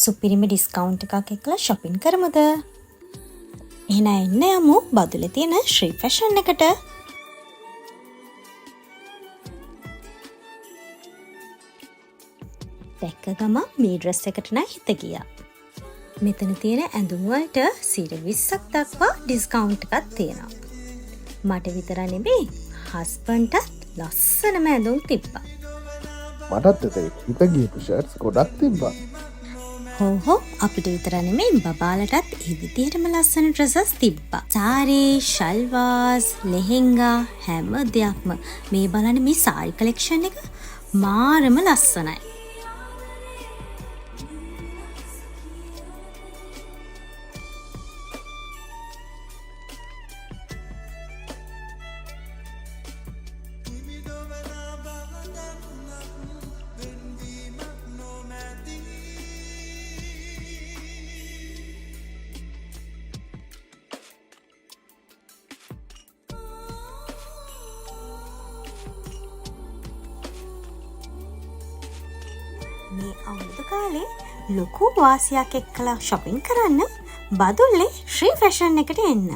සුපිරිම ඩිස්කවුන්ට් එකක් එක්කලා shopping කරමුද? එහෙනම් එන්න යමු බදුලේ තියෙන ශ්‍රී ෆැෂන් එකට. දැක්ක ගමන් මේ ඩ්‍රෙස් එකට නම් හිත ගියා. මෙතන තියෙන ඇඳුම් වලට 20ක් දක්වා ඩිස්කවුන්ට් එකක් තියෙනවා. මට විතර නෙමෙයි හස්බන්ඩ්ටත් ලස්සනම ඇඳුම් තිබ්බා. මටත් එතන හිත ගියපු ෂර්ට්ස් ගොඩක් තිබ්බා. හෝ අපිට විතර නෙමෙයි බබාලටත් ඒ විදිහටම ලස්සන ඩ්‍රෙසස් තිබ්බා. සාරී, ෂල්වාස්, ලෙහෙංගා හැම දෙයක්ම. මේ බලන්න මේ සාරි කලෙක්ෂන් එක මාරම ලස්සනයි. මේ අවුරුදු කාලේ ලොකු වාසියක් එක්කලා shopping කරන්න බදුල්ලේ ශ්‍රී ෆැෂන් එකට එන්න.